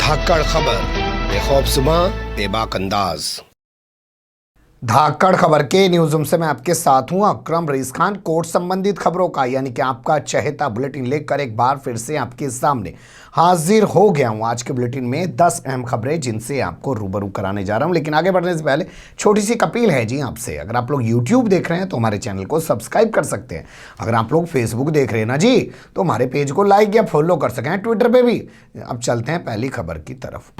धाकड़ खबर, बेखौफसुमा बेबाक अंदाज। धाकड़ खबर के न्यूज रूम से मैं आपके साथ हूं अकरम रईस खान। कोर्ट संबंधित खबरों का यानी कि आपका चहेता बुलेटिन लेकर एक बार फिर से आपके सामने हाजिर हो गया हूं। आज के बुलेटिन में 10 अहम खबरें जिनसे आपको रूबरू कराने जा रहा हूं। लेकिन आगे बढ़ने से पहले छोटी सी अपील है जी आपसे। अगर आप लोग यूट्यूब देख रहे हैं तो हमारे चैनल को सब्सक्राइब कर सकते हैं। अगर आप लोग फेसबुक देख रहे हैं ना जी, तो हमारे पेज को लाइक या फॉलो कर सकें, ट्विटर पे भी। अब चलते हैं पहली खबर की तरफ।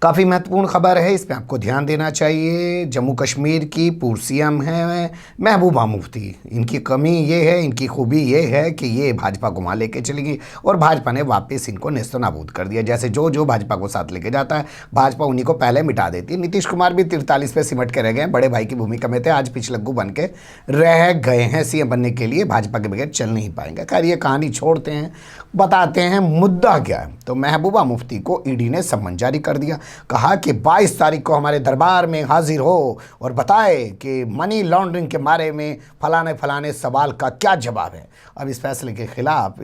काफ़ी महत्वपूर्ण खबर है, इस पे आपको ध्यान देना चाहिए। जम्मू कश्मीर की पूर्व सीएम है महबूबा मुफ्ती। इनकी कमी ये है, इनकी खूबी ये है कि ये भाजपा को वहाँ लेके चली गई और भाजपा ने वापस इनको नेस्तनाबूद कर दिया। जैसे जो जो भाजपा को साथ लेके जाता है, भाजपा उन्हीं को पहले मिटा देती है। नीतीश कुमार भी 43 पे सिमट के रह गए, बड़े भाई की भूमिका में थे, आज पिछलग्गू बन के रह गए हैं सीएम बनने के लिए। भाजपा के बगैर चल नहीं पाएंगे। खैर ये कहानी छोड़ते हैं, बताते हैं मुद्दा क्या है। तो महबूबा मुफ्ती को ईडी ने सम्मन जारी कर दिया। कहा कि 22 तारीख को हमारे दरबार में हाजिर हो और बताए कि मनी लॉन्ड्रिंग के बारे में फलाने फलाने सवाल का क्या जवाब है। अब इस फैसले के खिलाफ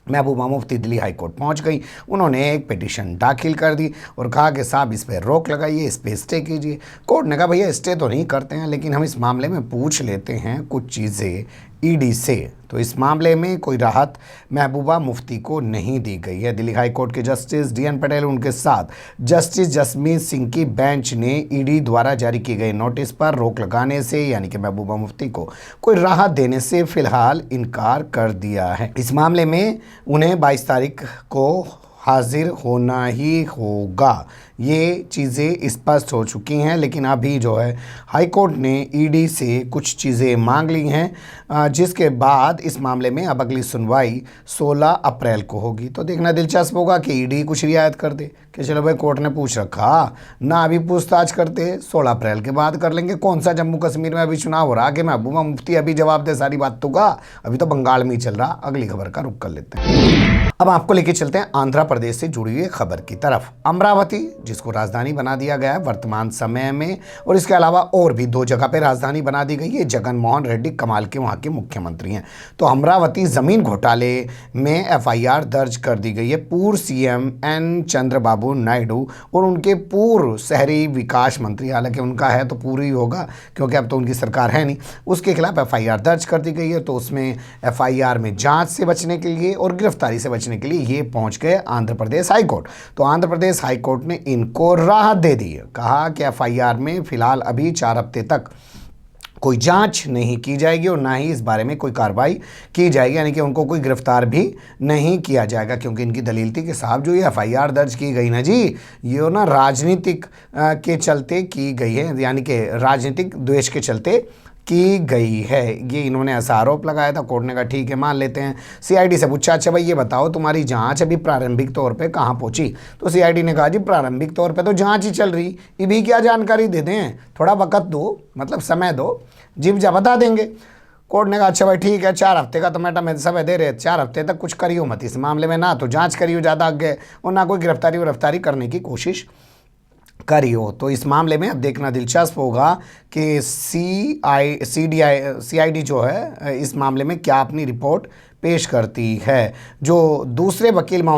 महबूबा मुफ्ती दिल्ली हाई कोर्ट पहुंच गई। उन्होंने एक पिटीशन दाखिल कर दी और कहा कि साहब इस पर रोक लगाइए, इस पर स्टे कीजिए। कोर्ट ने कहा भैया स्टे तो नहीं करते हैं, लेकिन हम इस मामले में पूछ लेते हैं कुछ चीज़ें ईडी से। तो इस मामले में कोई राहत महबूबा मुफ्ती को नहीं दी गई है। दिल्ली हाई कोर्ट के जस्टिस DN पटेल, उनके साथ जस्टिस जसमीत सिंह की बेंच ने ईडी द्वारा जारी की गई नोटिस पर रोक लगाने से यानी कि महबूबा मुफ्ती को कोई राहत देने से फिलहाल इनकार कर दिया है। इस मामले में उन्हें 22 तारीख को हाजिर होना ही होगा। ये चीज़ें स्पष्ट हो चुकी हैं, लेकिन अभी जो है हाई कोर्ट ने ईडी से कुछ चीज़ें मांग ली हैं, जिसके बाद इस मामले में अब अगली सुनवाई 16 अप्रैल को होगी। तो देखना दिलचस्प होगा कि ईडी कुछ रियायत कर दे कि चलो भाई कोर्ट ने पूछ रखा ना, अभी पूछताछ करते 16 अप्रैल के बाद कर लेंगे। कौन सा जम्मू कश्मीर में अभी चुनाव हो रहा कि महबूबा मुफ्ती अभी जवाब दे सारी बातों का? अभी तो बंगाल में ही चल रहा। अगली खबर का रुख कर लेते हैं। अब आपको लेके चलते हैं आंध्र प्रदेश से जुड़ी हुई खबर की तरफ। अमरावती, जिसको राजधानी बना दिया गया है वर्तमान समय में, और इसके अलावा और भी 2 जगह पे राजधानी बना दी गई है। जगन मोहन रेड्डी कमाल के वहाँ के मुख्यमंत्री हैं। तो अमरावती ज़मीन घोटाले में FIR दर्ज कर दी गई है पूर्व CM N चंद्रबाबू नायडू और उनके पूर्व शहरी विकास मंत्री, हालांकि उनका है तो पूरी होगा क्योंकि अब तो उनकी सरकार है नहीं, उसके खिलाफ FIR दर्ज कर दी गई है। तो उसमें FIR में जाँच से बचने के लिए और गिरफ्तारी से बचने के लिए ये पहुंच गए आंध्र प्रदेश हाई कोर्ट। तो आंध्र प्रदेश हाई कोर्ट ने इनको राहत दे दी है। कहा कि FIR में फिलहाल अभी 4 हफ्ते तक कोई जांच नहीं की जाएगी और ना ही इस बारे में कोई कार्रवाई की जाएगी, यानी कि उनको कोई गिरफ्तार भी नहीं किया जाएगा। क्योंकि इनकी दलील थी कि साहब जो ये FIR दर्ज की गई ना जी, ये ना राजनीतिक के चलते की गई है, यानी कि राजनीतिक द्वेष के चलते की गई है। ये इन्होंने ऐसा आरोप लगाया था। कोर्ट ने कहा ठीक है मान लेते हैं। CID से पूछा अच्छा भाई ये बताओ तुम्हारी जांच अभी प्रारंभिक तौर पे कहाँ पहुंची? तो CID ने कहा जी प्रारंभिक तौर पे तो जांच ही चल रही, ये भी क्या जानकारी दे दें, थोड़ा वक्त दो, मतलब समय दो, जिब जा बता देंगे। कोर्ट ने कहा अच्छा भाई ठीक है, 4 हफ्ते का तो मैडम समय दे रहे, 4 हफ्ते तक कुछ करियो मत इस मामले में, ना तो जाँच करियो ज़्यादा आगे और ना कोई गिरफ्तारी करने की कोशिश करी हो। तो इस मामले में अब देखना दिलचस्प होगा कि CID जो है इस मामले में क्या अपनी रिपोर्ट पेश करती है। जो दूसरे वकील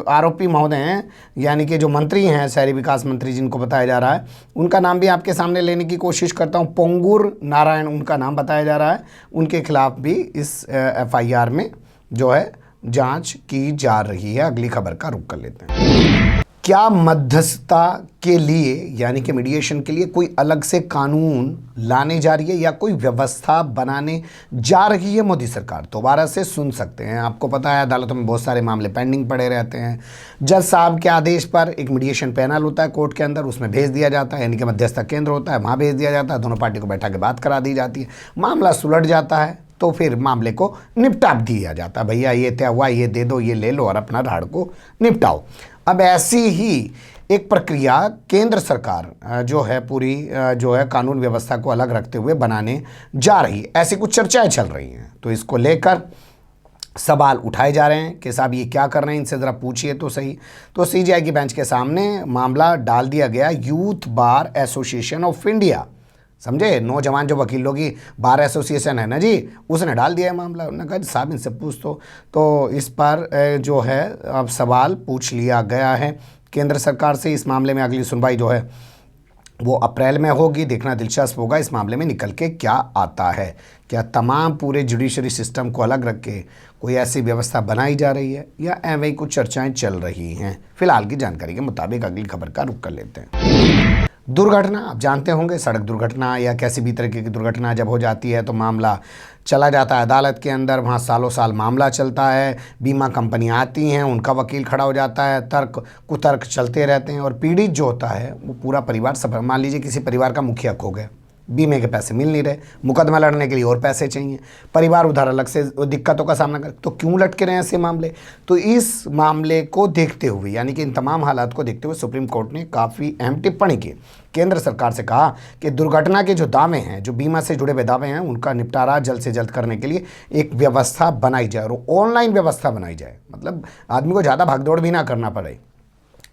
आरोपी महोदय हैं, यानी कि जो मंत्री हैं शहरी विकास मंत्री जिनको बताया जा रहा है, उनका नाम भी आपके सामने लेने की कोशिश करता हूं। पोंगुर नारायण उनका नाम बताया जा रहा है। उनके खिलाफ भी इस FIR में जो है जांच की जा रही है। अगली खबर का रुख कर लेते हैं। क्या मध्यस्थता के लिए यानी कि मीडिएशन के लिए कोई अलग से कानून लाने जा रही है या कोई व्यवस्था बनाने जा रही है मोदी सरकार? दोबारा से सुन सकते हैं। आपको पता है अदालतों में बहुत सारे मामले पेंडिंग पड़े रहते हैं। जज साहब के आदेश पर एक मीडिएशन पैनल होता है कोर्ट के अंदर, उसमें भेज दिया जाता है, यानी कि मध्यस्थता केंद्र होता है, वहाँ भेज दिया जाता है। दोनों पार्टी को बैठा के बात करा दी जाती है, मामला सुलझ जाता है तो फिर मामले को निपटा दिया जाता है। भैया ये तय हुआ, ये दे दो, ये ले लो और अपना राड़ को निपटाओ। अब ऐसी ही एक प्रक्रिया केंद्र सरकार जो है पूरी जो है कानून व्यवस्था को अलग रखते हुए बनाने जा रही है, ऐसी कुछ चर्चाएं चल रही हैं। तो इसको लेकर सवाल उठाए जा रहे हैं कि साहब ये क्या कर रहे हैं, इनसे ज़रा पूछिए तो सही। तो CJI की बेंच के सामने मामला डाल दिया गया youth bar association of India समझे। नौजवान जो वकीलों की बार एसोसिएशन है ना जी, उसने डाल दिया है मामला। उन्होंने कहा साहब इनसे पूछ तो इस पर जो है अब सवाल पूछ लिया गया है केंद्र सरकार से। इस मामले में अगली सुनवाई जो है वो अप्रैल में होगी। देखना दिलचस्प होगा इस मामले में निकल के क्या आता है। क्या तमाम पूरे जुडिशरी सिस्टम को अलग रख के कोई ऐसी व्यवस्था बनाई जा रही है या ऐਵੇਂ ही कुछ चर्चाएं चल रही हैं। फिलहाल की जानकारी के मुताबिक अगली खबर का रुख कर लेते हैं। दुर्घटना, आप जानते होंगे सड़क दुर्घटना या किसी भी तरीके की दुर्घटना जब हो जाती है तो मामला चला जाता है अदालत के अंदर। वहाँ सालों साल मामला चलता है, बीमा कंपनियाँ आती हैं, उनका वकील खड़ा हो जाता है, तर्क कुतर्क चलते रहते हैं और पीड़ित जो होता है वो पूरा परिवार सब। मान लीजिए किसी परिवार का मुखिया खो गया, बीमे के पैसे मिल नहीं रहे, मुकदमा लड़ने के लिए और पैसे चाहिए, परिवार उधर अलग से दिक्कतों का सामना कर, तो क्यों लटके रहे हैं ऐसे मामले। तो इस मामले को देखते हुए यानी कि इन तमाम हालात को देखते हुए सुप्रीम कोर्ट ने काफ़ी अहम टिप्पणी की। केंद्र सरकार से कहा कि दुर्घटना के जो दावे हैं, जो बीमा से जुड़े हुए दावे हैं, उनका निपटारा जल्द से जल्द करने के लिए एक व्यवस्था बनाई जाए और ऑनलाइन व्यवस्था बनाई जाए। मतलब आदमी को ज़्यादा भागदौड़ भी ना करना पड़े।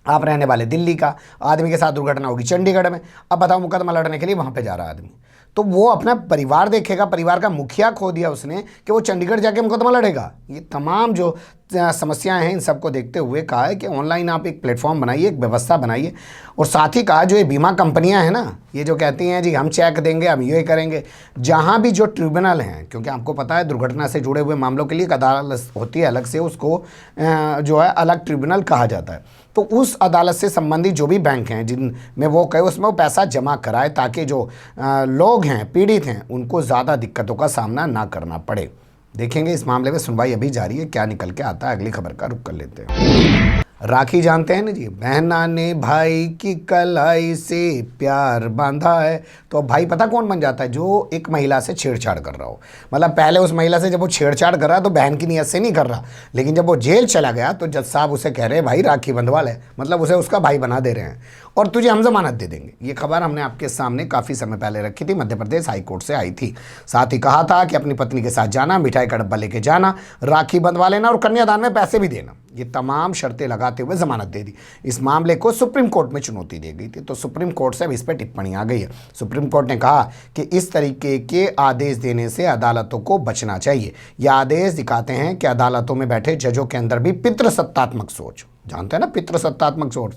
आप रहने वाले दिल्ली का, आदमी के साथ दुर्घटना होगी चंडीगढ़ में, अब बताओ मुकदमा लड़ने के लिए वहाँ पे जा रहा आदमी, तो वो अपना परिवार देखेगा, परिवार का मुखिया खो दिया उसने कि वो चंडीगढ़ जाके मुकदमा लड़ेगा। ये तमाम जो समस्याएं हैं इन सबको देखते हुए कहा है कि ऑनलाइन आप एक प्लेटफॉर्म बनाइए, एक व्यवस्था बनाइए। और साथ ही कहा जो ये बीमा कंपनियां हैं ना, ये जो कहती हैं जी हम चेक देंगे, हम ये करेंगे, जहां भी जो ट्रिब्यूनल हैं, क्योंकि आपको पता है दुर्घटना से जुड़े हुए मामलों के लिए एक अदालत होती है अलग से, उसको जो है अलग ट्रिब्यूनल कहा जाता है। तो उस अदालत से संबंधित जो भी बैंक हैं जिनमें वो कहे उसमें वो पैसा जमा कराए ताकि जो लोग हैं, पीड़ित हैं, उनको ज़्यादा दिक्कतों का सामना ना करना पड़े। देखेंगे इस मामले में, सुनवाई अभी जारी है, क्या निकल के आता है। अगली खबर का रुख कर लेते हैं। राखी जानते हैं ना जी, बहना ने भाई की कलाई से प्यार बांधा है। तो भाई पता कौन बन जाता है, जो एक महिला से छेड़छाड़ कर रहा हो। मतलब पहले उस महिला से जब वो छेड़छाड़ कर रहा है तो बहन की नीयत से नहीं कर रहा, लेकिन जब वो जेल चला गया तो जज साहब उसे कह रहे हैं भाई राखी बंधवा ले, मतलब उसे उसका भाई बना दे रहे हैं और तुझे हम जमानत दे देंगे। ये खबर हमने आपके सामने काफ़ी समय पहले रखी थी, मध्य प्रदेश हाईकोर्ट से आई थी। साथ ही कहा था कि अपनी पत्नी के साथ जाना, मिठाई का डब्बा लेके जाना, राखी बंधवा लेना और कन्यादान में पैसे भी देना, ये तमाम शर्तें लगाते हुए जमानत दे दी। इस मामले को सुप्रीम कोर्ट में चुनौती दी गई थी, तो सुप्रीम कोर्ट से अब इस पर टिप्पणी आ गई है। सुप्रीम कोर्ट ने कहा कि इस तरीके के आदेश देने से अदालतों को बचना चाहिए। यह आदेश दिखाते हैं कि अदालतों में बैठे जजों के अंदर भी पितृसत्तात्मक सोच, जानते हैं ना पितृसत्तात्मक सोच,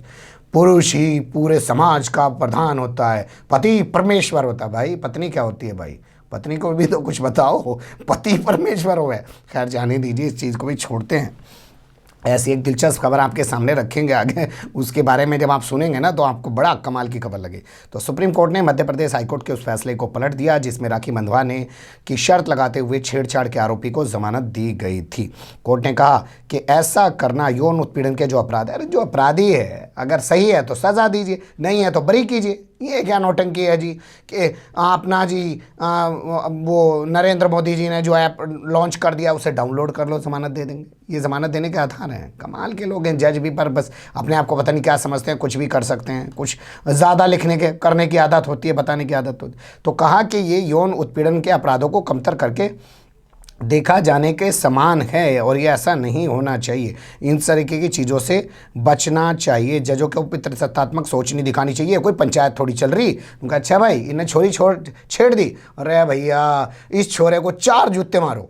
पुरुष ही पूरे समाज का प्रधान होता है, पति परमेश्वर होता है। भाई पत्नी क्या होती है भाई, पत्नी को भी तो कुछ बताओ, पति परमेश्वर हो है। खैर जाने दीजिए, इस चीज़ को भी छोड़ते हैं। ऐसी एक दिलचस्प खबर आपके सामने रखेंगे आगे, उसके बारे में जब आप सुनेंगे ना तो आपको बड़ा कमाल की खबर लगे। तो सुप्रीम कोर्ट ने मध्य प्रदेश हाईकोर्ट के उस फैसले को पलट दिया जिसमें राखी बंधवाने की शर्त लगाते हुए छेड़छाड़ के आरोपी को जमानत दी गई थी। कोर्ट ने कहा कि ऐसा करना यौन उत्पीड़न के जो अपराध है, अरे जो अपराधी है अगर सही है तो सजा दीजिए, नहीं है तो बरी कीजिए। ये क्या नौटंकी है जी कि अपना जी वो नरेंद्र मोदी जी ने जो ऐप लॉन्च कर दिया उसे डाउनलोड कर लो, ज़मानत दे देंगे। ये ज़मानत देने के आधार हैं, कमाल के लोग हैं। जज भी पर बस अपने आप को पता नहीं क्या समझते हैं, कुछ भी कर सकते हैं, कुछ ज़्यादा लिखने के करने की आदत होती है, बताने की आदत होती है। तो कहा कि ये यौन उत्पीड़न के अपराधों को कमतर करके देखा जाने के समान है और ये ऐसा नहीं होना चाहिए। इन तरीके की चीज़ों से बचना चाहिए। जजों के ऊपर पितृसत्तात्मक सोच नहीं दिखानी चाहिए। कोई पंचायत थोड़ी चल रही, उनका अच्छा भाई इन्हें छोरी छेड़ दी, अरे भैया इस छोरे को 4 जूते मारो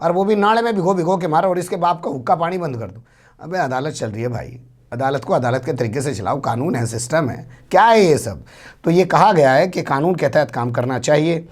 और वो भी नाले में भिगो भिगो के मारो और इसके बाप का हुक्का पानी बंद कर दो। अबे अदालत चल रही है भाई, अदालत को अदालत के तरीके से चलाओ, कानून है, सिस्टम है, क्या है ये सब। तो ये कहा गया है कि कानून के तहत काम करना चाहिए।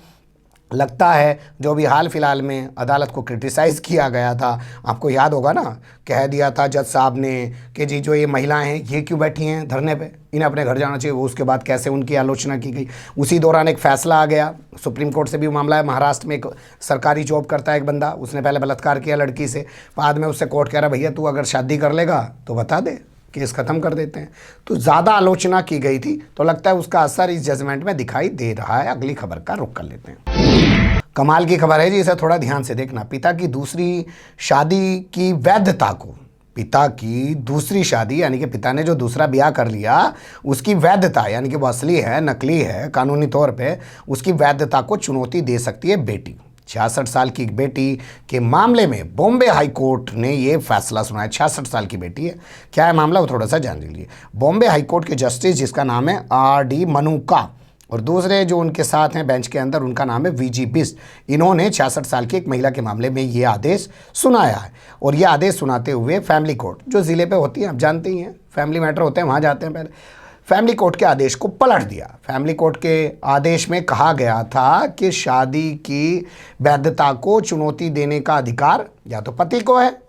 लगता है जो भी हाल फिलहाल में अदालत को क्रिटिसाइज़ किया गया था, आपको याद होगा ना, कह दिया था जज साहब ने कि जी जो ये महिलाएं हैं ये क्यों बैठी हैं धरने पे, इन्हें अपने घर जाना चाहिए। वो उसके बाद कैसे उनकी आलोचना की गई। उसी दौरान एक फ़ैसला आ गया, सुप्रीम कोर्ट से भी मामला है। महाराष्ट्र में एक सरकारी जॉब करता है एक बंदा, उसने पहले बलात्कार किया लड़की से, बाद में उससे कोर्ट कह रहा भैया तू अगर शादी कर लेगा तो बता दे, केस ख़त्म कर देते हैं। तो ज़्यादा आलोचना की गई थी, तो लगता है उसका असर इस जजमेंट में दिखाई दे रहा है। अगली खबर का रुख कर लेते हैं। कमाल की खबर है जी, इसे थोड़ा ध्यान से देखना। पिता की दूसरी शादी की वैधता को, पिता की दूसरी शादी यानी कि पिता ने जो दूसरा ब्याह कर लिया उसकी वैधता यानी कि वो असली है नकली है कानूनी तौर पे, उसकी वैधता को चुनौती दे सकती है बेटी। 66 साल की एक बेटी के मामले में बॉम्बे हाई कोर्ट ने ये फैसला सुनाया। 66 साल की बेटी है, क्या है मामला वो थोड़ा सा जान लीजिए। बॉम्बे हाई कोर्ट के जस्टिस जिसका नाम है RD मनुका, और दूसरे जो उनके साथ हैं बेंच के अंदर, उनका नाम है वीजी बिस्ट। इन्होंने 66 साल की एक महिला के मामले में ये आदेश सुनाया है। और ये आदेश सुनाते हुए फैमिली कोर्ट जो ज़िले पे होती है, आप जानते ही हैं, फैमिली मैटर होते हैं, वहाँ जाते हैं, पहले फैमिली कोर्ट के आदेश को पलट दिया। फैमिली कोर्ट के आदेश में कहा गया था कि शादी की वैधता को चुनौती देने का अधिकार या तो पति को है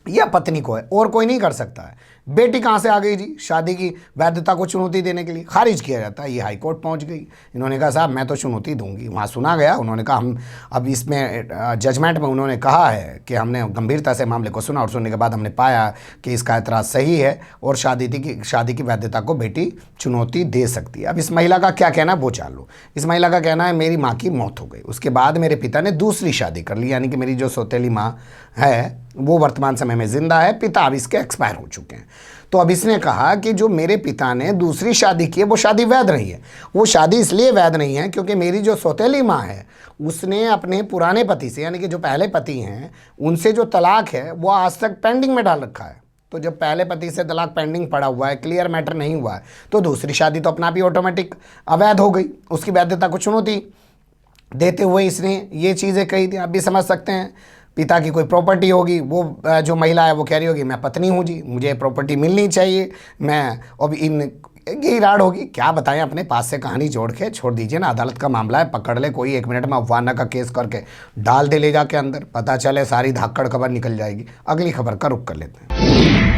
या पत्नी को है, और कोई नहीं कर सकता है। बेटी कहाँ से आ गई जी शादी की वैधता को चुनौती देने के लिए? खारिज किया जाता है। ये हाई कोर्ट पहुँच गई। इन्होंने कहा साहब मैं तो चुनौती दूंगी। वहाँ सुना गया, उन्होंने कहा हम अब इसमें जजमेंट में उन्होंने कहा है कि हमने गंभीरता से मामले को सुना और सुनने के बाद हमने पाया कि इसका एतराज़ सही है और शादी की वैधता को बेटी चुनौती दे सकती है। अब इस महिला का क्या कहना है वो जान लो। इस महिला का कहना है मेरी माँ की मौत हो गई, उसके बाद मेरे पिता ने दूसरी शादी कर ली, यानी कि मेरी जो सौतेली माँ है वो वर्तमान समय में जिंदा है, पिता अब इसके एक्सपायर हो चुके हैं। तो अब इसने कहा कि जो मेरे पिता ने दूसरी शादी की है वो शादी वैध नहीं है। वो शादी इसलिए वैध नहीं है क्योंकि मेरी जो सौतेली माँ है उसने अपने पुराने पति से, यानी कि जो पहले पति हैं उनसे जो तलाक है वो आज तक पेंडिंग में डाल रखा है। तो जब पहले पति से तलाक पेंडिंग पड़ा हुआ है, क्लियर मैटर नहीं हुआ है, तो दूसरी शादी तो अपना भी ऑटोमेटिक अवैध हो गई। उसकी वैधता को चुनौती देते हुए इसने ये चीज़ें कही थी। आप भी समझ सकते हैं, पिता की कोई प्रॉपर्टी होगी, वो जो महिला है वो कह रही होगी मैं पत्नी हूँ जी, मुझे प्रॉपर्टी मिलनी चाहिए, मैं अब इन यही राड होगी। क्या बताएं, अपने पास से कहानी जोड़ के छोड़ दीजिए ना। अदालत का मामला है, पकड़ ले कोई, 1 मिनट में अफवाना का केस करके डाल दे ले जाके अंदर, पता चले सारी धाकड़ खबर निकल जाएगी। अगली खबर का रुख कर लेते हैं।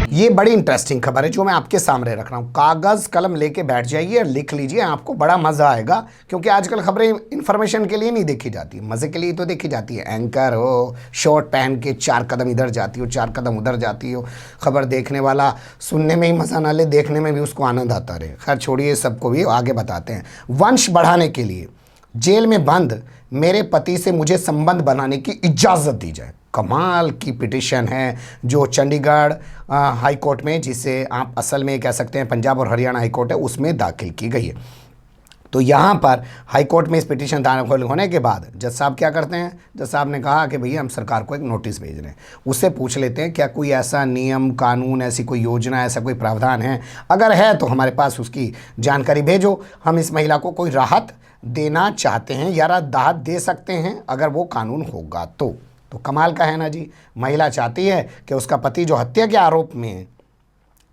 ये बड़ी इंटरेस्टिंग खबर है जो मैं आपके सामने रख रहा हूँ। कागज़ कलम लेके बैठ जाइए और लिख लीजिए, आपको बड़ा मज़ा आएगा। क्योंकि आजकल खबरें इन्फॉर्मेशन के लिए नहीं देखी जाती, मज़े के लिए तो देखी जाती है। एंकर हो, शॉर्ट पहन के 4 कदम इधर जाती हो, 4 कदम उधर जाती हो। खबर देखने वाला सुनने में ही मज़ा ना ले, देखने में भी उसको आनंद आता रहे। खैर छोड़िए, सबको भी आगे बताते हैं। वंश बढ़ाने के लिए जेल में बंद मेरे पति से मुझे संबंध बनाने की इजाज़त दी जाए। कमाल की पिटिशन है जो चंडीगढ़ हाई कोर्ट में, जिसे आप असल में कह सकते हैं पंजाब और हरियाणा हाई कोर्ट है, उसमें दाखिल की गई है। तो यहाँ पर हाई कोर्ट में इस पिटीशन दाखिल होने के बाद जज साहब क्या करते हैं, जज साहब ने कहा कि भैया हम सरकार को एक नोटिस भेज रहे हैं। उससे पूछ लेते हैं क्या कोई ऐसा नियम कानून, ऐसी कोई योजना, ऐसा कोई प्रावधान है, अगर है तो हमारे पास उसकी जानकारी भेजो। हम इस महिला को कोई राहत देना चाहते हैं या राहत दे सकते हैं अगर वो कानून होगा तो कमाल का है ना जी। महिला चाहती है कि उसका पति जो हत्या के आरोप में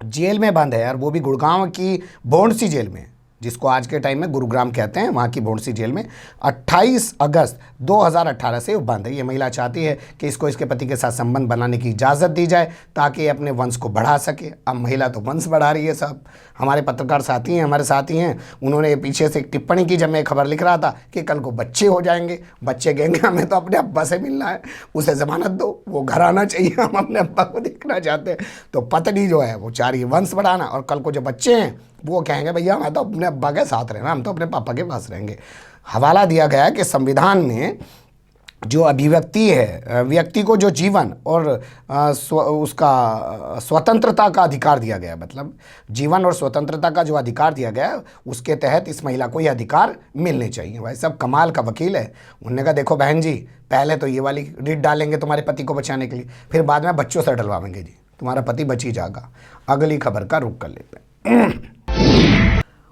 जेल में बंद है, और वो भी गुड़गांव की भोंडसी जेल में, जिसको आज के टाइम में गुरुग्राम कहते हैं, वहाँ की भोंडसी जेल में 28 अगस्त 2018 से वो बंद है। ये महिला चाहती है कि इसको इसके पति के साथ संबंध बनाने की इजाज़त दी जाए ताकि ये अपने वंश को बढ़ा सके। अब महिला तो वंश बढ़ा रही है साहब। हमारे पत्रकार साथी हैं, हमारे साथी हैं, उन्होंने पीछे से एक टिप्पणी की जब मैं खबर लिख रहा था कि कल को बच्चे हो जाएंगे, बच्चे कहेंगे हमें तो अपने अब्बा से मिलना है, उसे ज़मानत दो, वो घर आना चाहिए, हम अपने अब्बा को देखना चाहते हैं। तो पत्नी जो है वो चाह रही है वंश बढ़ाना, और कल को जो बच्चे हैं वो कहेंगे भैया मैं तो अपने अब्बा के साथ रहना, हम तो अपने पापा के पास रहेंगे। हवाला दिया गया है कि संविधान में जो अभिव्यक्ति है, व्यक्ति को जो जीवन और उसका स्वतंत्रता का अधिकार दिया गया है, मतलब जीवन और स्वतंत्रता का जो अधिकार दिया गया है, उसके तहत इस महिला को ये अधिकार मिलने चाहिए। भाई साहब कमाल का वकील है। उन्होंने कहा देखो बहन जी, पहले तो ये वाली रिट डालेंगे तुम्हारे पति को बचाने के लिए, फिर बाद में बच्चों से डलवाएंगे जी, तुम्हारा पति बच ही जाएगा। अगली खबर का रुख कर लेते हैं।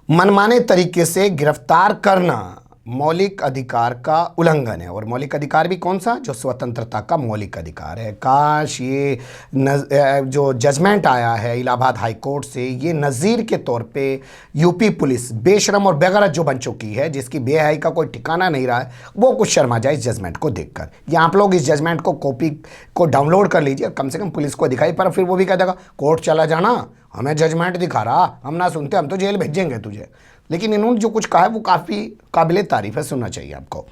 मनमाने तरीके से गिरफ्तार करना मौलिक अधिकार का उल्लंघन है, और मौलिक अधिकार भी कौन सा, जो स्वतंत्रता का मौलिक अधिकार है। काश ये जो जजमेंट आया है इलाहाबाद हाई कोर्ट से, ये नज़ीर के तौर पे यूपी पुलिस बेशरम और बेगैरत जो बन चुकी है, जिसकी बेहयाई का कोई ठिकाना नहीं रहा है, वो कुछ शर्मा जाए इस जजमेंट को देखकर। या आप लोग इस जजमेंट को कॉपी को डाउनलोड कर लीजिए, कम से कम पुलिस को दिखाई, पर फिर वो भी कह देगा कोर्ट चला जाना, हमें जजमेंट दिखा रहा, हम ना सुनते, हम तो जेल भेजेंगे तुझे। लेकिन इन्होंने जो कुछ कहा है वो काफ़ी काबिले तारीफ़ है, सुनना चाहिए आपको।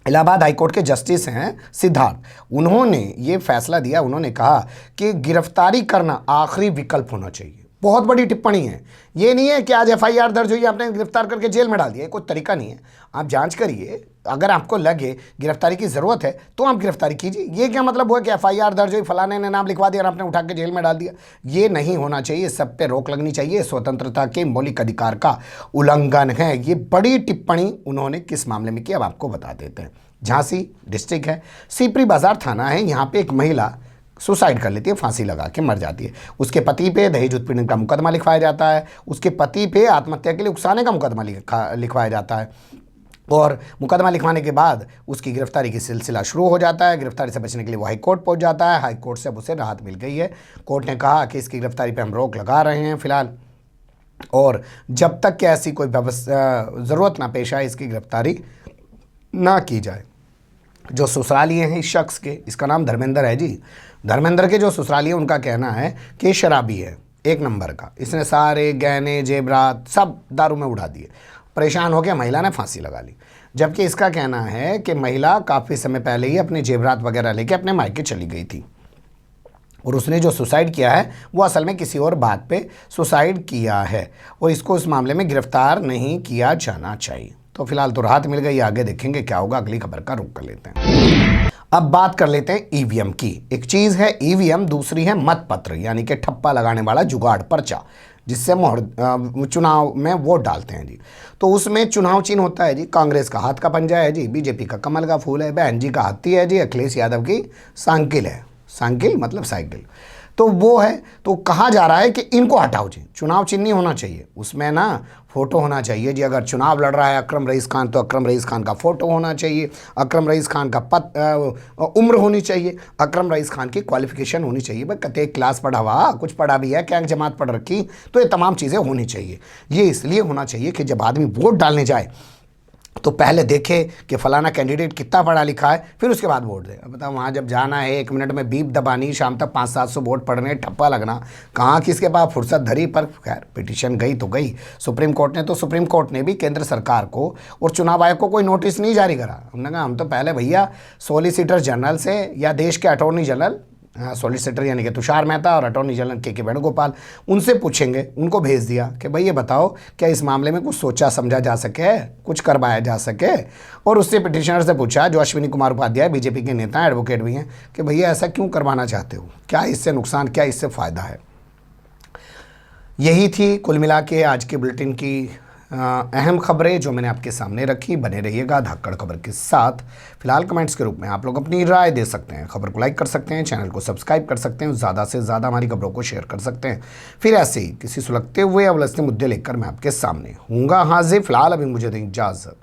इलाहाबाद हाईकोर्ट के जस्टिस हैं सिद्धार्थ, उन्होंने ये फैसला दिया। उन्होंने कहा कि गिरफ्तारी करना आखिरी विकल्प होना चाहिए। बहुत बड़ी टिप्पणी है। ये नहीं है कि आज एफआईआर दर्ज हुई आपने गिरफ्तार करके जेल में डाल दिया, कोई तरीका नहीं है। आप जांच करिए, अगर आपको लगे गिरफ्तारी की ज़रूरत है तो आप गिरफ्तारी कीजिए। ये क्या मतलब हुआ कि एफआईआर दर्ज हुई, फलाने ने नाम लिखवा दिया और आपने उठा के जेल में डाल दिया? ये नहीं होना चाहिए, सब पे रोक लगनी चाहिए। स्वतंत्रता के मौलिक अधिकार का उल्लंघन है। ये बड़ी टिप्पणी उन्होंने किस मामले में की अब आपको बता देते हैं। झांसी डिस्ट्रिक्ट है, सीपरी बाजार थाना है, यहाँ पे एक महिला सुसाइड कर लेती है, फांसी लगा के मर जाती है। उसके पति पे दहेज उत्पीड़न का मुकदमा लिखवाया जाता है, उसके पति पे आत्महत्या के लिए उकसाने का मुकदमा लिखवाया जाता है, और मुकदमा लिखवाने के बाद उसकी गिरफ्तारी की सिलसिला शुरू हो जाता है। गिरफ्तारी से बचने के लिए वो हाई कोर्ट पहुंच जाता है। हाई कोर्ट से अब उसे राहत मिल गई है। कोर्ट ने कहा कि इसकी गिरफ्तारी पे हम रोक लगा रहे हैं फिलहाल, और जब तक कि ऐसी कोई ज़रूरत ना पेश आए इसकी गिरफ्तारी ना की जाए। जो ससुरालिए हैं इस शख्स के, इसका नाम धर्मेंद्र है जी। धर्मेंद्र के जो ससुरालिए, उनका कहना है कि शराबी है, एक नंबर का। इसने सारे गहने जेवरात सब दारू में उड़ा दिए। परेशान हो गया, महिला ने फांसी लगा ली। जबकि इसका कहना है कि महिला काफ़ी समय पहले ही अपने जेवरात वगैरह लेके अपने मायके चली गई थी, और उसने जो सुसाइड किया है वो असल में किसी और बात पे सुसाइड किया है, और इसको इस मामले में गिरफ्तार नहीं किया जाना चाहिए। तो फिलहाल तो राहत मिल गई, आगे देखेंगे क्या होगा। अगली खबर का रुख कर लेते हैं। अब बात कर लेते हैं ईवीएम की। एक चीज़ है ईवीएम, दूसरी है मतपत्र, यानी कि ठप्पा लगाने वाला जुगाड़ पर्चा, जिससे चुनाव में वोट डालते हैं जी। तो उसमें चुनाव चिन्ह होता है जी, कांग्रेस का हाथ का पंजा है जी, बीजेपी का कमल का फूल है, बहन जी का हाथी है जी, अखिलेश यादव की साइकिल है। साइकिल मतलब साइकिल, तो वो है। तो कहा जा रहा है कि इनको हटाओ जी, चुनाव चिन्ह नहीं होना चाहिए, उसमें ना फोटो होना चाहिए जी। अगर चुनाव लड़ रहा है अकरम रईस खान, तो अकरम रईस खान का फोटो होना चाहिए, अकरम रईस खान का उम्र होनी चाहिए, अकरम रईस खान की क्वालिफिकेशन होनी चाहिए। भाई कते क्लास पढ़ा हुआ, कुछ पढ़ा भी है, क्या जमात पढ़ रखी, तो ये तमाम चीज़ें होनी चाहिए। ये इसलिए होना चाहिए कि जब आदमी वोट डालने जाए तो पहले देखे कि फलाना कैंडिडेट कितना पढ़ा लिखा है, फिर उसके बाद वोट दे। अब बताओ, वहाँ जब जाना है 1 मिनट में बीप दबानी, शाम तक 500-700 वोट पढ़ने, ठप्पा लगना, कहाँ किसके पास फुर्सत धरी। पर खैर पिटीशन गई तो गई सुप्रीम कोर्ट ने। तो सुप्रीम कोर्ट ने भी केंद्र सरकार को और चुनाव आयोग को कोई नोटिस नहीं जारी करा। हमने कहा हम तो पहले भैया सॉलिसिटर जनरल से या देश के अटॉर्नी जनरल, सॉलिसिटर यानी कि तुषार मेहता, और अटॉर्नी जनरल के वेणुगोपाल, उनसे पूछेंगे। उनको भेज दिया कि भाई ये बताओ क्या इस मामले में कुछ सोचा समझा जा सके, कुछ करवाया जा सके। और उससे पिटिशनर से पूछा, जो अश्विनी कुमार उपाध्याय बीजेपी के नेता हैं, एडवोकेट भी हैं, कि भैया ऐसा क्यों करवाना चाहते हो, क्या इससे नुकसान, क्या इससे फ़ायदा है। यही थी कुल मिला के आज के बुलेटिन की अहम खबरें जो मैंने आपके सामने रखी। बने रहिएगा धाकड़ खबर के साथ। फिलहाल कमेंट्स के रूप में आप लोग अपनी राय दे सकते हैं, खबर को लाइक कर सकते हैं, चैनल को सब्सक्राइब कर सकते हैं, ज़्यादा से ज़्यादा हमारी खबरों को शेयर कर सकते हैं। फिर ऐसे ही किसी सुलगते हुए या उलझते मुद्दे लेकर मैं आपके सामने हूँगा हाजिर। फिलहाल अभी मुझे दें इजाज़त।